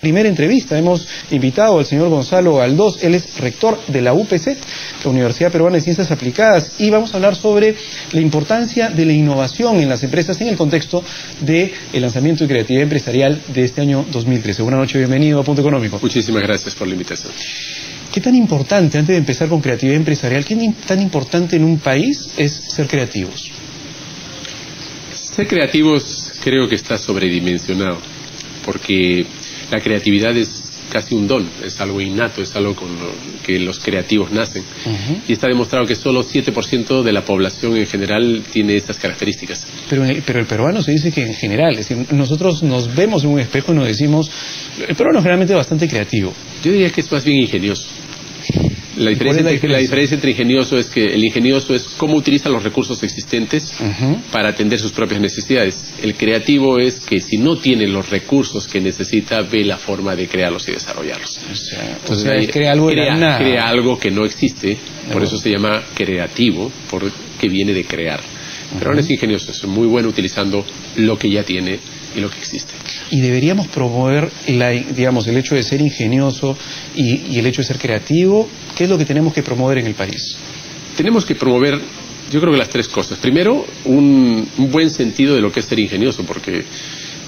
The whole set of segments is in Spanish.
Primera entrevista, hemos invitado al señor Gonzalo Galdós, él es rector de la UPC, la Universidad Peruana de Ciencias Aplicadas, y vamos a hablar sobre la importancia de la innovación en las empresas en el contexto del lanzamiento de creatividad empresarial de este año 2013. Buenas noches, bienvenido a Punto Económico. Muchísimas gracias por la invitación. ¿Qué tan importante, antes de empezar con creatividad empresarial, qué tan importante en un país es ser creativos? Ser creativos creo que está sobredimensionado, porque la creatividad es casi un don, es algo innato, es algo con lo que los creativos nacen. Y está demostrado que solo 7% de la población en general tiene estas características. Pero el peruano se dice que en general, es decir, nosotros nos vemos en un espejo y nos decimos, el peruano es generalmente bastante creativo. Yo diría que es más bien ingenioso. La diferencia entre ingenioso es que el ingenioso es cómo utiliza los recursos existentes para atender sus propias necesidades. El creativo es que si no tiene los recursos que necesita, ve la forma de crearlos y desarrollarlos. Entonces, crea algo que no existe, por eso se llama creativo, porque viene de crear. Pero no es ingenioso, es muy bueno utilizando lo que ya tiene y lo que existe. Y deberíamos promover, el hecho de ser ingenioso y el hecho de ser creativo. ¿Qué es lo que tenemos que promover en el país? Tenemos que promover, yo creo que las tres cosas. Primero, un buen sentido de lo que es ser ingenioso, porque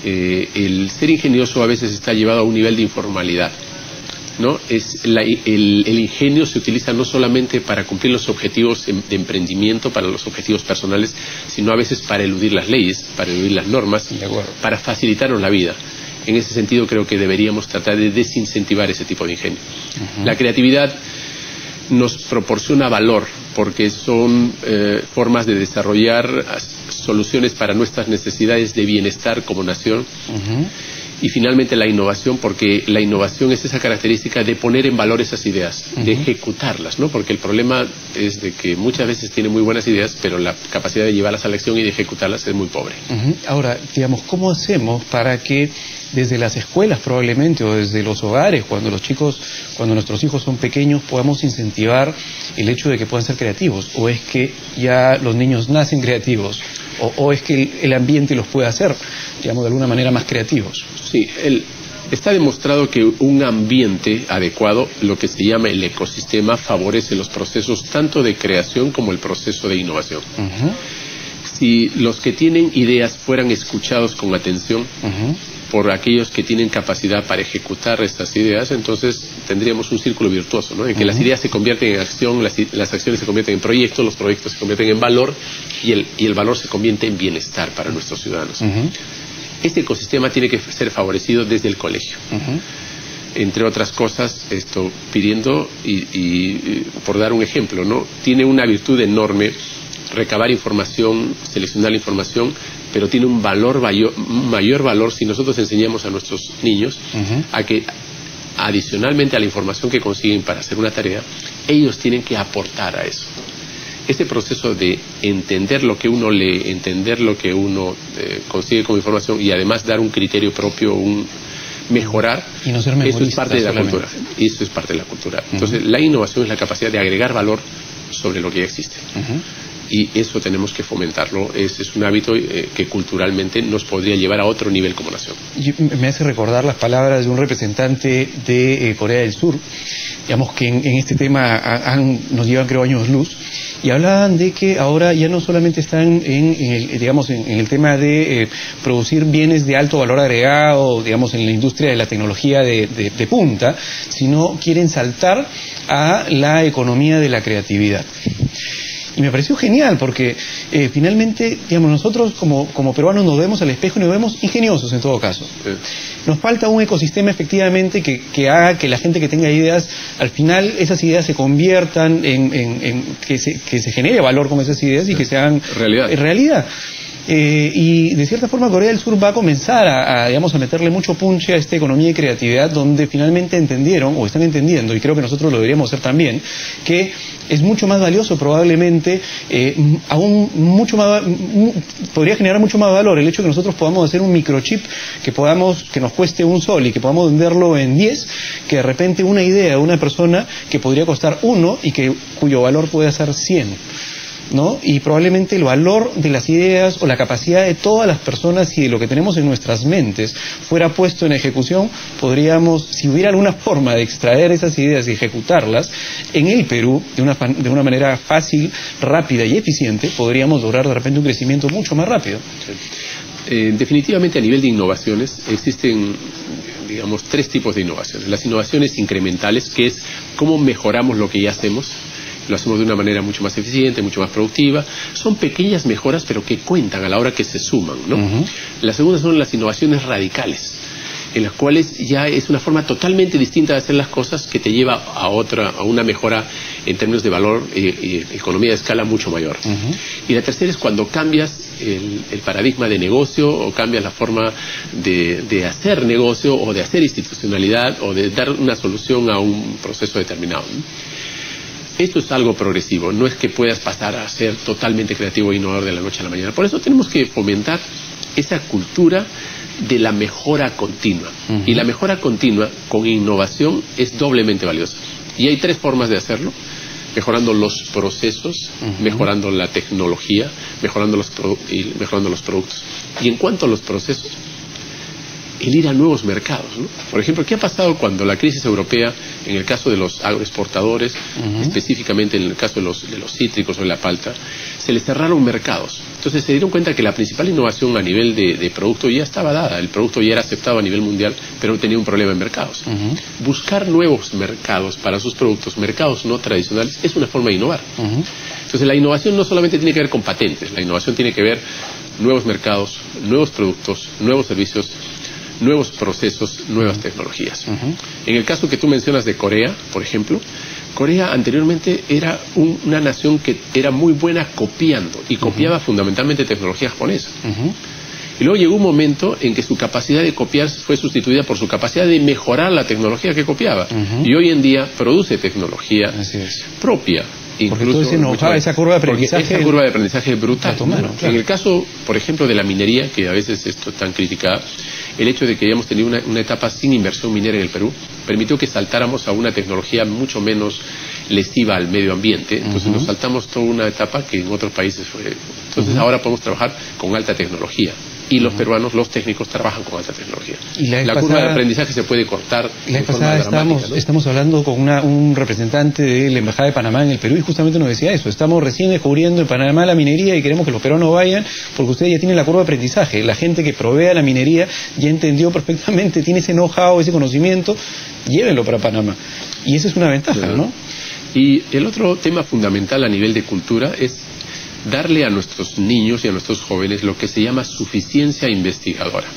el ser ingenioso a veces está llevado a un nivel de informalidad, ¿no? El ingenio se utiliza no solamente para cumplir los objetivos de emprendimiento, para los objetivos personales, sino a veces para eludir las leyes, para eludir las normas, para facilitarnos la vida. En ese sentido creo que deberíamos tratar de desincentivar ese tipo de ingenio. La creatividad nos proporciona valor, porque son formas de desarrollar soluciones para nuestras necesidades de bienestar como nación. Y finalmente la innovación, porque la innovación es esa característica de poner en valor esas ideas, de ejecutarlas, ¿no? Porque el problema es de que muchas veces tiene muy buenas ideas, pero la capacidad de llevarlas a la acción y de ejecutarlas es muy pobre. Ahora, ¿cómo hacemos para que desde las escuelas probablemente o desde los hogares, cuando nuestros hijos son pequeños, podamos incentivar el hecho de que puedan ser creativos? ¿O es que ya los niños nacen creativos? ¿O es que el ambiente los puede hacer, de alguna manera más creativos? Sí, está demostrado que un ambiente adecuado, lo que se llama el ecosistema, favorece los procesos tanto de creación como el proceso de innovación. Si los que tienen ideas fueran escuchados con atención por aquellos que tienen capacidad para ejecutar estas ideas, entonces tendríamos un círculo virtuoso, ¿no? En que las ideas se convierten en acción, las acciones se convierten en proyectos, los proyectos se convierten en valor y el valor se convierte en bienestar para nuestros ciudadanos. Este ecosistema tiene que ser favorecido desde el colegio. Entre otras cosas, pidiendo, y por dar un ejemplo, ¿no? Tiene una virtud enorme recabar información, seleccionar la información, pero tiene un mayor valor si nosotros enseñamos a nuestros niños a que, adicionalmente a la información que consiguen para hacer una tarea, ellos tienen que aportar a eso. Este proceso de entender lo que uno lee, entender lo que uno consigue como información y además dar un criterio propio, mejorar, y no ser eso es parte de la cultura. Eso es parte de la cultura. Entonces, la innovación es la capacidad de agregar valor sobre lo que ya existe. Y eso tenemos que fomentarlo. Es un hábito que culturalmente nos podría llevar a otro nivel como nación. Me hace recordar las palabras de un representante de Corea del Sur, que en este tema nos llevan, creo, años luz, y hablaban de que ahora ya no solamente están en el tema de producir bienes de alto valor agregado, en la industria de la tecnología de punta, sino quieren saltar a la economía de la creatividad. Y me pareció genial porque finalmente, nosotros como peruanos nos vemos al espejo y nos vemos ingeniosos en todo caso. Nos falta un ecosistema efectivamente que haga que la gente que tenga ideas, al final esas ideas se conviertan que se genere valor con esas ideas y que se hagan realidad. Y de cierta forma Corea del Sur va a comenzar a meterle mucho punche a esta economía de creatividad, donde finalmente entendieron, o están entendiendo, y creo que nosotros lo deberíamos hacer también, que es mucho más valioso probablemente, podría generar mucho más valor el hecho de que nosotros podamos hacer un microchip que nos cueste $1 y que podamos venderlo en 10, que de repente una idea de una persona que podría costar 1 y cuyo valor puede ser 100. ¿no? Y probablemente el valor de las ideas o la capacidad de todas las personas y de lo que tenemos en nuestras mentes fuera puesto en ejecución, podríamos, si hubiera alguna forma de extraer esas ideas y ejecutarlas en el Perú de una manera fácil, rápida y eficiente, podríamos lograr de repente un crecimiento mucho más rápido. Definitivamente a nivel de innovaciones existen, digamos, 3 tipos de innovaciones. Las innovaciones incrementales, que es cómo mejoramos lo que ya hacemos, lo hacemos de una manera mucho más eficiente, mucho más productiva. Son pequeñas mejoras, pero que cuentan a la hora que se suman, ¿no? La segunda son las innovaciones radicales, en las cuales ya es una forma totalmente distinta de hacer las cosas que te lleva a una mejora en términos de valor y economía de escala mucho mayor. Y la tercera es cuando cambias el paradigma de negocio o cambias la forma de hacer negocio o de hacer institucionalidad o de dar una solución a un proceso determinado, ¿no? Esto es algo progresivo, no es que puedas pasar a ser totalmente creativo e innovador de la noche a la mañana. Por eso tenemos que fomentar esa cultura de la mejora continua. Y la mejora continua con innovación es doblemente valiosa. Y hay 3 formas de hacerlo: mejorando los procesos, mejorando la tecnología, mejorando los productos. Y en cuanto a los procesos, el ir a nuevos mercados, ¿no? Por ejemplo, ¿qué ha pasado cuando la crisis europea, en el caso de los agroexportadores, específicamente en el caso de los cítricos o de la palta, se les cerraron mercados? Entonces se dieron cuenta que la principal innovación a nivel de producto ya estaba dada, el producto ya era aceptado a nivel mundial, pero tenía un problema en mercados. Buscar nuevos mercados para sus productos, mercados no tradicionales, es una forma de innovar. Entonces la innovación no solamente tiene que ver con patentes, la innovación tiene que ver nuevos mercados, nuevos productos, nuevos servicios, nuevos procesos, nuevas tecnologías. En el caso que tú mencionas de Corea, por ejemplo, Corea anteriormente era una nación que era muy buena copiando y copiaba fundamentalmente tecnología japonesa. Y luego llegó un momento en que su capacidad de copiar fue sustituida por su capacidad de mejorar la tecnología que copiaba. Y hoy en día produce tecnología propia. Incluso esa curva de aprendizaje. Esa curva de aprendizaje es brutal. Claro. En el caso, por ejemplo, de la minería, que a veces esto es tan criticada, el hecho de que hayamos tenido una etapa sin inversión minera en el Perú permitió que saltáramos a una tecnología mucho menos lesiva al medio ambiente. Entonces nos saltamos toda una etapa que en otros países fue. Entonces ahora podemos trabajar con alta tecnología. Y los peruanos, los técnicos, trabajan con alta tecnología. Y la curva de aprendizaje se puede cortar. La vez pasada estamos hablando con un representante de la Embajada de Panamá en el Perú y justamente nos decía eso. Estamos recién descubriendo en Panamá la minería y queremos que los peruanos vayan porque ustedes ya tienen la curva de aprendizaje. La gente que provee la minería ya entendió perfectamente, tiene ese know-how, ese conocimiento, llévenlo para Panamá. Y esa es una ventaja, ¿no? Y el otro tema fundamental a nivel de cultura es darle a nuestros niños y a nuestros jóvenes lo que se llama suficiencia investigadora.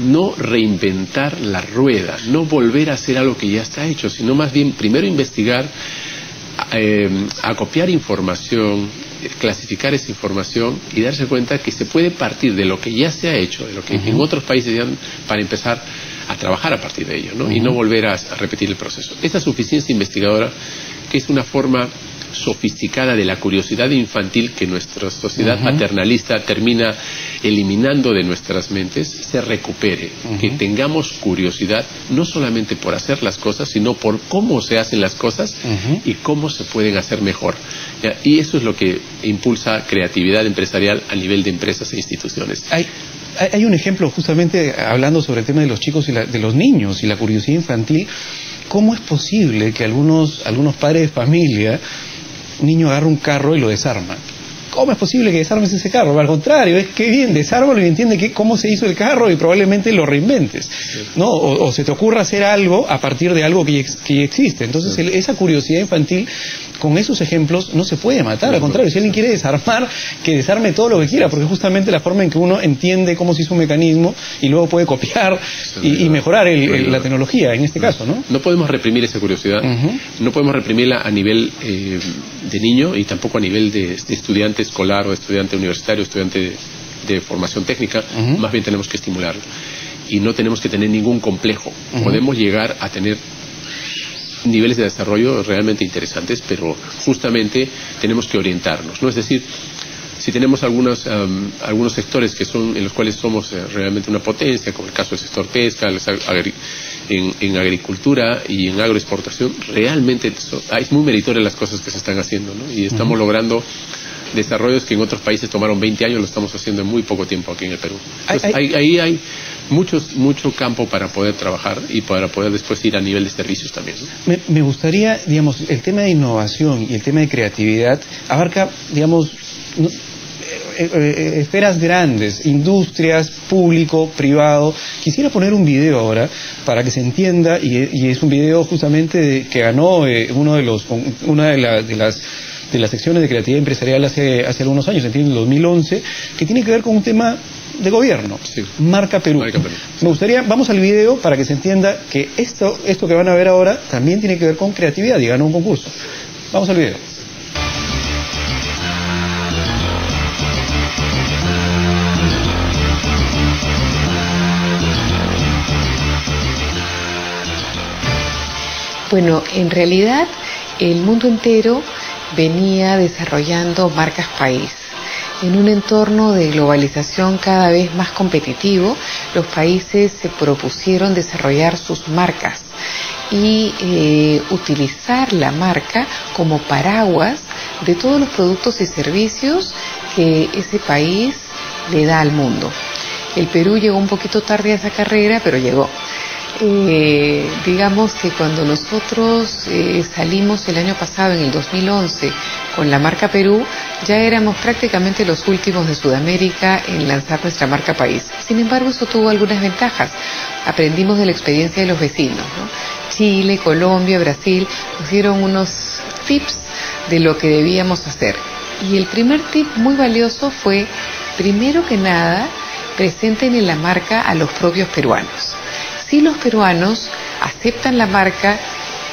No reinventar la rueda, no volver a hacer algo que ya está hecho, sino más bien primero investigar, acopiar información, clasificar esa información y darse cuenta que se puede partir de lo que ya se ha hecho, de lo que en otros países ya para empezar a trabajar a partir de ello, ¿no? Y no volver a repetir el proceso. Esta suficiencia investigadora, que es una forma sofisticada de la curiosidad infantil que nuestra sociedad paternalista termina eliminando de nuestras mentes, se recupere, que tengamos curiosidad no solamente por hacer las cosas, sino por cómo se hacen las cosas y cómo se pueden hacer mejor. ¿Ya? Y eso es lo que impulsa creatividad empresarial a nivel de empresas e instituciones. Hay un ejemplo justamente hablando sobre el tema de los chicos y de los niños y la curiosidad infantil. ¿Cómo es posible que algunos padres de familia, un niño agarra un carro y lo desarma? ¿Cómo es posible que desarmes ese carro? Al contrario, es que bien, desármalo y entiende cómo se hizo el carro y probablemente lo reinventes, ¿no? O se te ocurra hacer algo a partir de algo que ya existe. Entonces, esa curiosidad infantil, con esos ejemplos, no se puede matar. Al contrario, si alguien quiere desarmar, que desarme todo lo que quiera, porque justamente la forma en que uno entiende cómo se hizo un mecanismo y luego puede copiar y mejorar la tecnología, en este caso, ¿no? No podemos reprimir esa curiosidad, no podemos reprimirla a nivel de niño y tampoco a nivel de estudiante escolar o estudiante universitario, estudiante de formación técnica. Más bien tenemos que estimularlo y no tenemos que tener ningún complejo. Podemos llegar a tener niveles de desarrollo realmente interesantes, pero justamente tenemos que orientarnos, ¿no? Es decir, si tenemos algunos sectores que son en los cuales somos realmente una potencia, como el caso del sector pesca, en agricultura y en agroexportación, realmente es muy meritoria las cosas que se están haciendo, ¿no? Y estamos logrando desarrollos que en otros países tomaron 20 años, lo estamos haciendo en muy poco tiempo aquí en el Perú. Entonces, ahí hay mucho campo para poder trabajar y para poder después ir a nivel de servicios también, ¿no? Me gustaría, digamos, el tema de innovación y el tema de creatividad abarca, digamos, esferas grandes, industrias, público, privado. Quisiera poner un video ahora para que se entienda, y es un video justamente que ganó una de las secciones de creatividad empresarial hace algunos años, en el 2011, que tiene que ver con un tema de gobierno, sí. Marca Perú. Me gustaría, vamos al video para que se entienda que esto que van a ver ahora también tiene que ver con creatividad y ganó un concurso. Vamos al video. Bueno, en realidad el mundo entero venía desarrollando marcas país. En un entorno de globalización cada vez más competitivo, los países se propusieron desarrollar sus marcas y utilizar la marca como paraguas de todos los productos y servicios que ese país le da al mundo. El Perú llegó un poquito tarde a esa carrera, pero llegó. Digamos que cuando nosotros salimos el año pasado, en el 2011, con la marca Perú, ya éramos prácticamente los últimos de Sudamérica en lanzar nuestra marca país. Sin embargo, eso tuvo algunas ventajas. Aprendimos de la experiencia de los vecinos, ¿no? Chile, Colombia, Brasil, nos dieron unos tips de lo que debíamos hacer. Y el primer tip muy valioso fue, primero que nada, presenten en la marca a los propios peruanos. Si los peruanos aceptan la marca,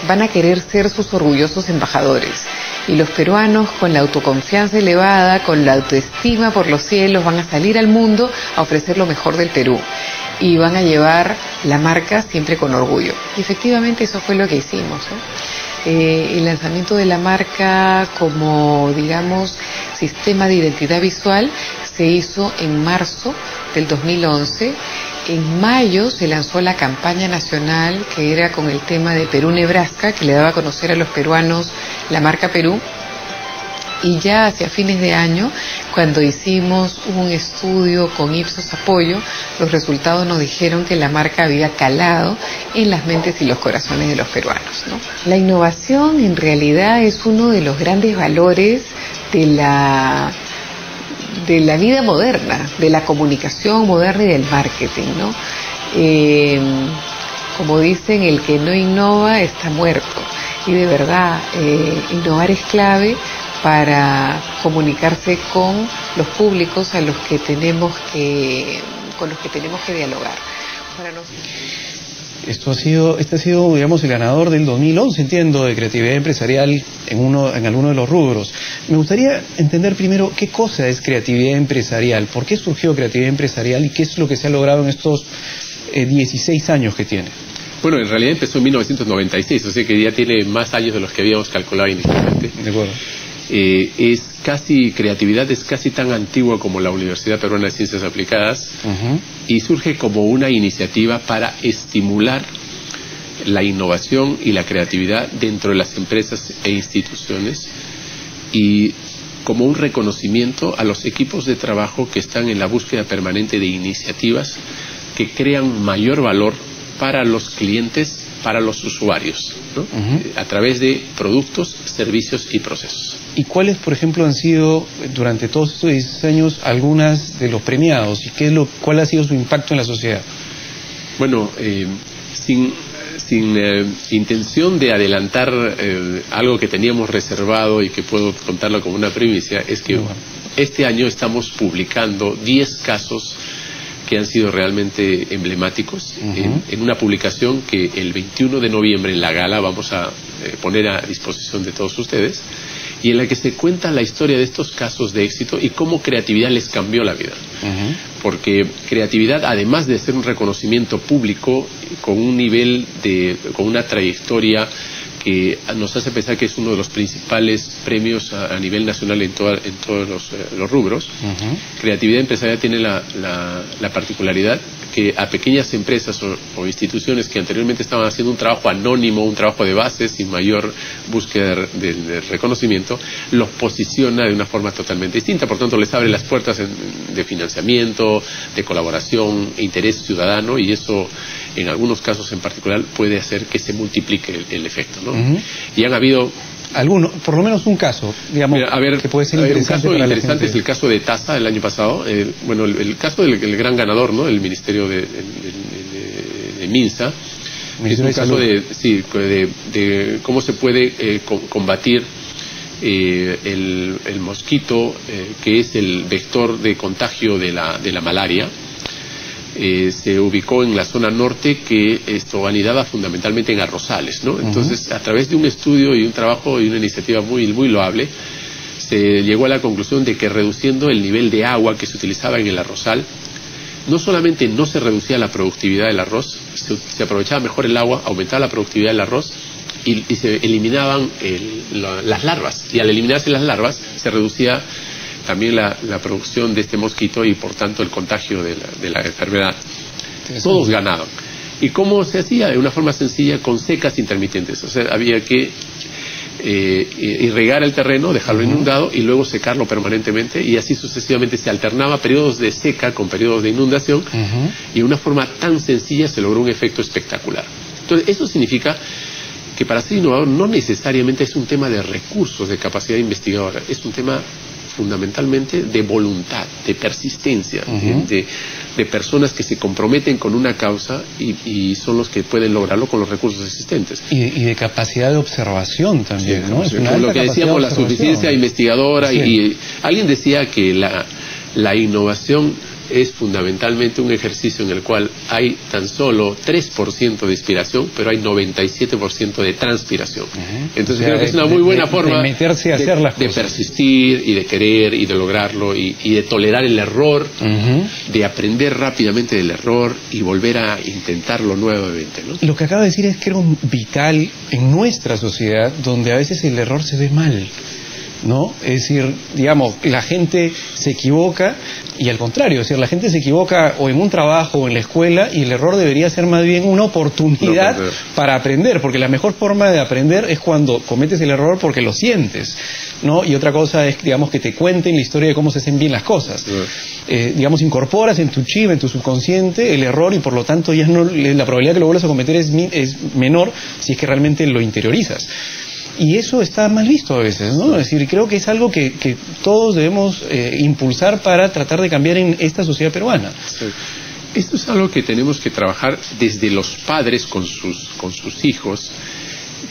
van a querer ser sus orgullosos embajadores. Y los peruanos, con la autoconfianza elevada, con la autoestima por los cielos, van a salir al mundo a ofrecer lo mejor del Perú. Y van a llevar la marca siempre con orgullo. Y efectivamente eso fue lo que hicimos, ¿no? El lanzamiento de la marca como, digamos, sistema de identidad visual se hizo en marzo del 2011. En mayo se lanzó la campaña nacional, que era con el tema de Perú-Nebraska, que le daba a conocer a los peruanos la marca Perú. Y ya hacia fines de año, cuando hicimos un estudio con Ipsos Apoyo, los resultados nos dijeron que la marca había calado en las mentes y los corazones de los peruanos, ¿no? La innovación en realidad es uno de los grandes valores de la vida moderna, de la comunicación moderna y del marketing, ¿no? Como dicen, el que no innova está muerto. Y de verdad, innovar es clave para comunicarse con los públicos con los que tenemos que dialogar. Este ha sido, digamos, el ganador del 2011, entiendo, de creatividad empresarial en alguno de los rubros. Me gustaría entender primero qué cosa es creatividad empresarial, por qué surgió creatividad empresarial y qué es lo que se ha logrado en estos 16 años que tiene. Bueno, en realidad empezó en 1996, o sea que ya tiene más años de los que habíamos calculado inicialmente. De acuerdo. Creatividad es casi tan antigua como la Universidad Peruana de Ciencias Aplicadas, y surge como una iniciativa para estimular la innovación y la creatividad dentro de las empresas e instituciones, y como un reconocimiento a los equipos de trabajo que están en la búsqueda permanente de iniciativas que crean mayor valor para los clientes, para los usuarios, ¿no? A través de productos, servicios y procesos. ¿Y cuáles, por ejemplo, han sido, durante todos estos 16 años, algunas de los premiados? ¿Y cuál ha sido su impacto en la sociedad? Bueno, sin intención de adelantar algo que teníamos reservado y que puedo contarlo como una primicia, es que este año estamos publicando 10 casos que han sido realmente emblemáticos en una publicación que el 21 de noviembre en la gala vamos a poner a disposición de todos ustedes, y en la que se cuenta la historia de estos casos de éxito y cómo creatividad les cambió la vida. Porque creatividad, además de ser un reconocimiento público con un nivel con una trayectoria que nos hace pensar que es uno de los principales premios a nivel nacional en todos los rubros, creatividad empresarial tiene la particularidad que a pequeñas empresas o instituciones que anteriormente estaban haciendo un trabajo anónimo, un trabajo de base sin mayor búsqueda de reconocimiento, los posiciona de una forma totalmente distinta. Por tanto, les abre las puertas de financiamiento, de colaboración, interés ciudadano, y eso en algunos casos en particular puede hacer que se multiplique el efecto, ¿no? Y han habido por lo menos un caso, digamos, mira, a ver, que puede ser interesante. Un caso interesante es el caso de TASA el año pasado. El caso del gran ganador, ¿no? El Ministerio de MINSA. Es un caso de cómo se puede combatir el mosquito, que es el vector de contagio de la malaria. Se ubicó en la zona norte, que anidaba fundamentalmente en arrozales, ¿no? Entonces, a través de un estudio y un trabajo y una iniciativa muy, muy loable, se llegó a la conclusión de que reduciendo el nivel de agua que se utilizaba en el arrozal, no solamente no se reducía la productividad del arroz, se aprovechaba mejor el agua, aumentaba la productividad del arroz y se eliminaban las larvas. Y al eliminarse las larvas, se reducía también la producción de este mosquito y por tanto el contagio de la enfermedad. Todos ganaban. ¿Y cómo se hacía? De una forma sencilla, con secas intermitentes. O sea, había que irrigar el terreno, dejarlo inundado y luego secarlo permanentemente, y así sucesivamente se alternaba periodos de seca con periodos de inundación, y de una forma tan sencilla se logró un efecto espectacular. Entonces, eso significa que para ser innovador no necesariamente es un tema de recursos, de capacidad investigadora, es un tema fundamentalmente de voluntad, de persistencia, de personas que se comprometen con una causa y son los que pueden lograrlo con los recursos existentes. Y de capacidad de observación también, sí, ¿no? Es una lo que decíamos, la suficiencia investigadora, y alguien decía que la innovación es fundamentalmente un ejercicio en el cual hay tan solo 3% de inspiración, pero hay 97% de transpiración. Entonces, creo que es una muy buena forma de meterse a hacer las cosas, de persistir y de querer y de lograrlo y de tolerar el error, de aprender rápidamente del error y volver a intentarlo nuevamente, ¿no? Lo que acaba de decir es que era un vital en nuestra sociedad, donde a veces el error se ve mal, ¿no? Es decir, digamos, la gente se equivoca, y al contrario, es decir, la gente se equivoca o en un trabajo o en la escuela, y el error debería ser más bien una oportunidad para aprender, porque la mejor forma de aprender es cuando cometes el error porque lo sientes, ¿no? Y otra cosa es, digamos, que te cuenten la historia de cómo se hacen bien las cosas. Digamos, incorporas en tu chip, en tu subconsciente, el error, y por lo tanto ya no, la probabilidad que lo vuelvas a cometer es menor si es que realmente lo interiorizas. Y eso está mal visto a veces, ¿no? Es decir, creo que es algo que todos debemos impulsar para tratar de cambiar en esta sociedad peruana. Sí. Esto es algo que tenemos que trabajar desde los padres con sus hijos,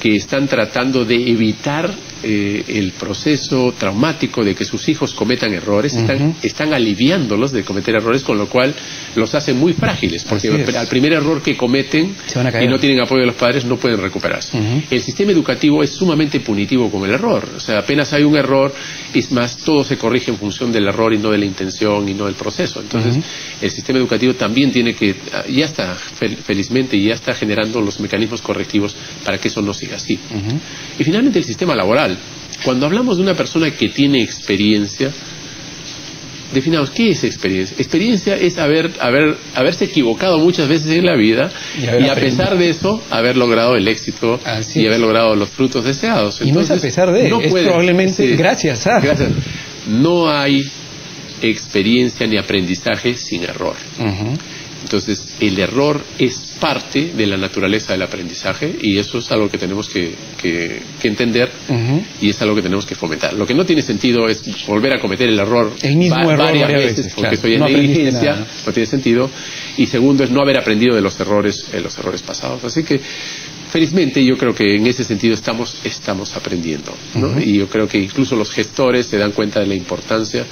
que están tratando de evitar el proceso traumático de que sus hijos cometan errores, están aliviándolos de cometer errores, con lo cual los hacen muy frágiles, porque al primer error que cometen y no tienen apoyo de los padres no pueden recuperarse. El sistema educativo es sumamente punitivo con el error, o sea, apenas hay un error, es más, todo se corrige en función del error y no de la intención y no del proceso. Entonces, el sistema educativo también tiene que, ya está, felizmente, ya está generando los mecanismos correctivos para que eso no siga así. Y finalmente el sistema laboral. Cuando hablamos de una persona que tiene experiencia, definamos qué es experiencia. Experiencia es haberse equivocado muchas veces en la vida y a pesar de eso haber logrado el éxito y haber logrado los frutos deseados. Entonces, y no es a pesar de, es probablemente gracias a. No hay experiencia ni aprendizaje sin error. Entonces, el error es parte de la naturaleza del aprendizaje, y eso es algo que tenemos que entender, y es algo que tenemos que fomentar. Lo que no tiene sentido es volver a cometer el error, varias veces, porque soy en negligencia, no tiene sentido. Y segundo, es no haber aprendido de los errores pasados. Así que, felizmente, yo creo que en ese sentido estamos aprendiendo, ¿no? Y yo creo que incluso los gestores se dan cuenta de la importancia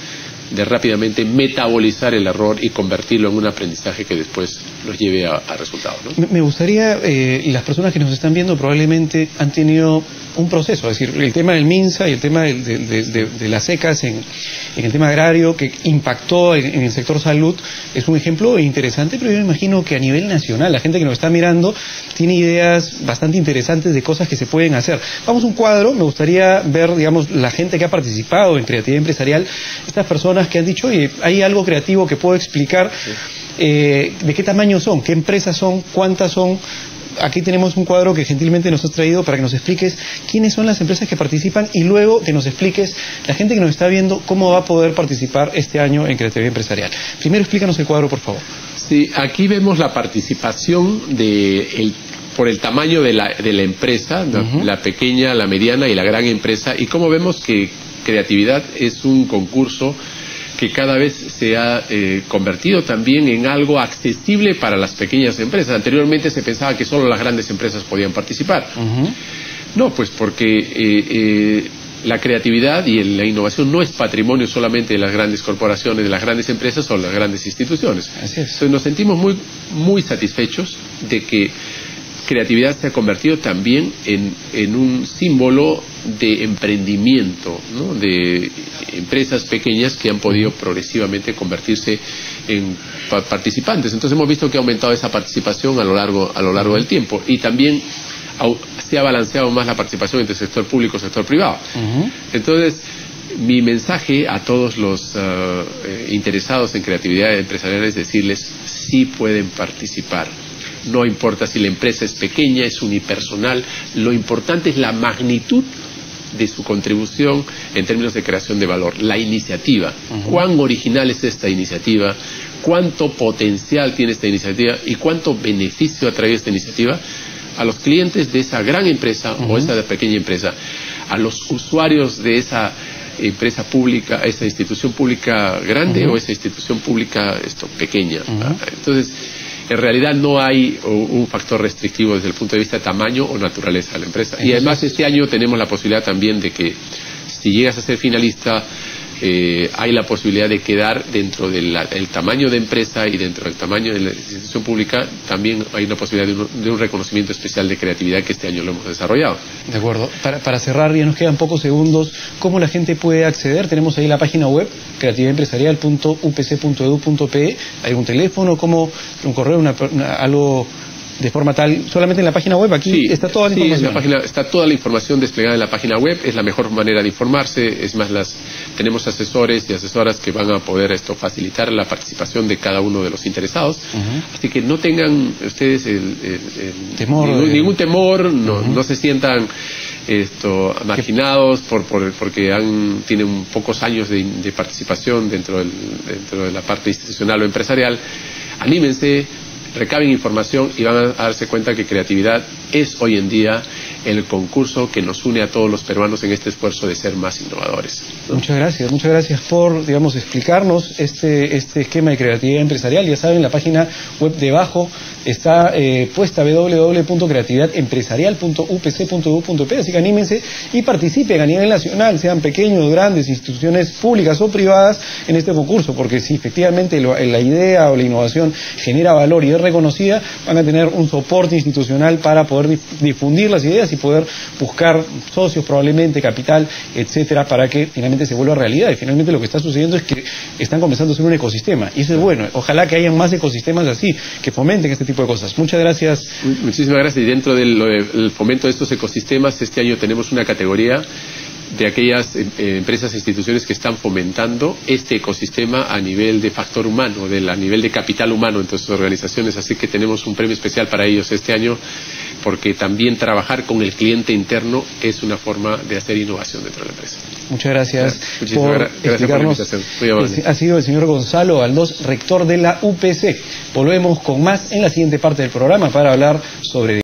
de rápidamente metabolizar el error y convertirlo en un aprendizaje que después los lleve a resultados, ¿no? Me gustaría, las personas que nos están viendo probablemente han tenido un proceso, es decir, el tema del MINSA y el tema de las secas en el tema agrario que impactó en el sector salud es un ejemplo interesante, pero yo me imagino que a nivel nacional la gente que nos está mirando tiene ideas bastante interesantes de cosas que se pueden hacer. Vamos a un cuadro, me gustaría ver, digamos, la gente que ha participado en creatividad empresarial, estas personas que han dicho, oye, hay algo creativo que puedo explicar. ¿de qué tamaño son? ¿Qué empresas son? ¿Cuántas son? Aquí tenemos un cuadro que gentilmente nos has traído para que nos expliques quiénes son las empresas que participan y luego que nos expliques, la gente que nos está viendo, cómo va a poder participar este año en Creatividad Empresarial. Primero explícanos el cuadro, por favor. Sí, aquí vemos la participación por el tamaño de la empresa, la pequeña, la mediana y la gran empresa, y cómo vemos que creatividad es un concurso que cada vez se ha convertido también en algo accesible para las pequeñas empresas. Anteriormente se pensaba que solo las grandes empresas podían participar. No, pues porque la creatividad y la innovación no es patrimonio solamente de las grandes corporaciones, de las grandes empresas o las grandes instituciones. Así es. Entonces nos sentimos muy satisfechos de que creatividad se ha convertido también en un símbolo de emprendimiento, ¿no? De empresas pequeñas que han podido progresivamente convertirse en participantes. Entonces hemos visto que ha aumentado esa participación a lo largo del tiempo, y también se ha balanceado más la participación entre sector público y sector privado. Entonces, mi mensaje a todos los interesados en creatividad empresarial es decirles: sí pueden participar. No importa si la empresa es pequeña, es unipersonal, lo importante es la magnitud de su contribución en términos de creación de valor, la iniciativa. ¿Cuán original es esta iniciativa? ¿Cuánto potencial tiene esta iniciativa? ¿Y cuánto beneficio ha traído esta iniciativa a los clientes de esa gran empresa o esa pequeña empresa, a los usuarios de esa empresa pública, esa institución pública grande o esa institución pública pequeña? Entonces, en realidad no hay un factor restrictivo desde el punto de vista de tamaño o naturaleza de la empresa. Y además este año tenemos la posibilidad también de que si llegas a ser finalista, hay la posibilidad de quedar dentro del tamaño de empresa y dentro del tamaño de la institución pública. También hay una posibilidad de un reconocimiento especial de creatividad que este año lo hemos desarrollado. De acuerdo. Para cerrar, ya nos quedan pocos segundos. ¿Cómo la gente puede acceder? Tenemos ahí la página web, creatividadempresarial.upc.edu.pe. ¿Hay un teléfono? ¿Cómo? ¿Un correo? ¿Algo de forma tal? Solamente en la página web, aquí está toda la información. Está toda la información desplegada en la página web. Es la mejor manera de informarse. Es más, tenemos asesores y asesoras que van a poder facilitar la participación de cada uno de los interesados. Así que no tengan ustedes temor, ningún temor, no se sientan marginados porque tienen pocos años de participación dentro de la parte institucional o empresarial. Anímense, recaben información y van a darse cuenta que creatividad es hoy en día el concurso que nos une a todos los peruanos en este esfuerzo de ser más innovadores, ¿no? Muchas gracias por, explicarnos este esquema de creatividad empresarial. Ya saben, la página web debajo está puesta, www.creatividadempresarial.upc.edu.pe, así que anímense y participen a nivel nacional, sean pequeños, grandes, instituciones públicas o privadas, en este concurso, porque si efectivamente la idea o la innovación genera valor y es reconocida, van a tener un soporte institucional para poder difundir las ideas y poder buscar socios, probablemente capital, etcétera, para que finalmente se vuelva realidad. Y finalmente lo que está sucediendo es que están comenzando a ser un ecosistema, y eso es bueno. Ojalá que hayan más ecosistemas así, que fomenten este tipo de cosas. Muchas gracias. Muchísimas gracias. Y dentro del fomento de estos ecosistemas, este año tenemos una categoría de aquellas empresas e instituciones que están fomentando este ecosistema a nivel de factor humano, a nivel de capital humano entre sus organizaciones. Así que tenemos un premio especial para ellos este año, porque también trabajar con el cliente interno es una forma de hacer innovación dentro de la empresa. Muchas gracias por explicarnos. Muy amable. Ha sido el señor Gonzalo Galdós, rector de la UPC. Volvemos con más en la siguiente parte del programa para hablar sobre